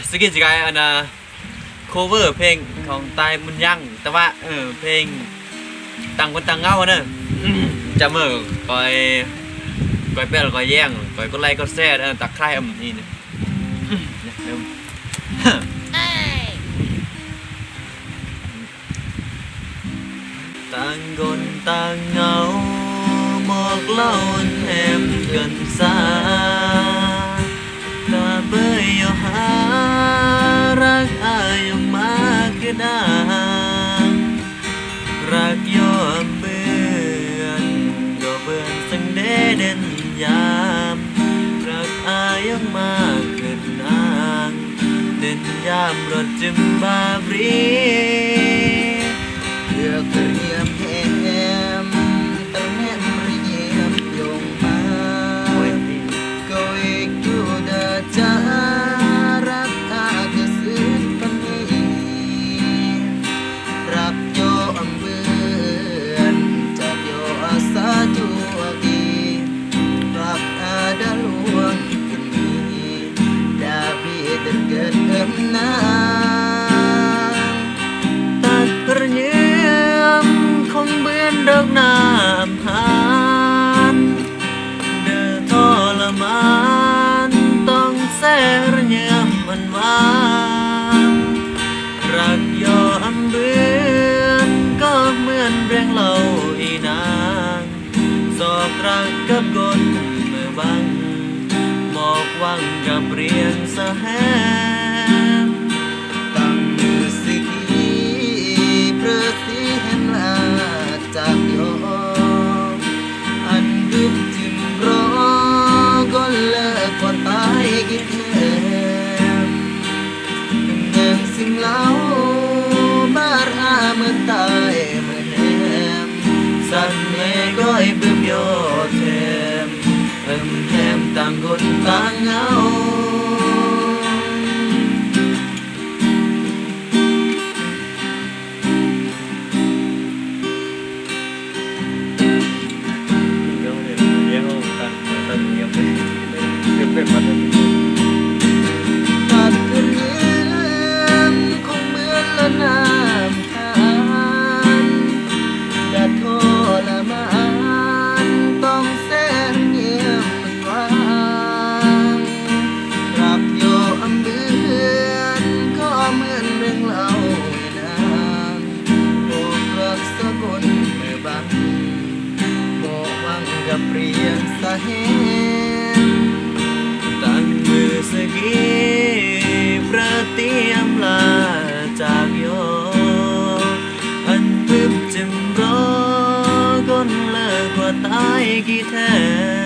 สกินสกายอันน่ะ cover เพลงของตายมุนยังแต่ว่าเพลงต่างคนต่างเงาเนอะจะเมื่อก้อยเป้ลก้อยแย่งก้อยก็ไล่ก็แซ่ตักไคร่นี่เนี่ยต่างคนต่างเงาหมอกเล่าแหมกันซาตาเบยยหารักอายมากกระดางรักยอมเบื่อนก็เบื่อนสังเดเด่นยามรักอายมากเกินนางเด่นยามรถจึมบาบรีเลือกเรียมแหมตะแม่มเรียมยงมาก็อีกดูเดาจารักอาจะซื้อปันนี้รักโยอำเบือนจากโยอาสาจัวดีรักอาดาลวงกันนี้ดาบีเดินเกิดเอิมนาตัดกระเนียมคงเบือนดอกน้ำหานเดินทรมานต้องแสระเนียมมันมารักยอมเบือนก็เหมือนแรงเล่าอีนางสอกรักกับกลเมื่อบังหมอกวังกับเรียนสะแหมตั้งมือสิกีเพื่อสิเห็นลาจากโยอันดึกจึงรอก็เลิกกว่าตายกินแหมแหมสิ่งเล่าบาร์อาเมื่อตายเมื่อแหมสั่นแม่ก้อยบึมโยเทมแหมต่างคนต่างเงาตัดกระเนียมคงเหมือนละน้ำทานแดดทรมานต้องแสนเงียบกว้างรักโยอำเบือนก็เหมือนเรื่องเล่านางโบกรักสะกลเมื่อบังโบกวังกับเปลี่ยนสาเหตุตั้งมือสกีประเตรียมลาจากโยอันพึบจึงรอก้นเลิกว่าตายกี่แท้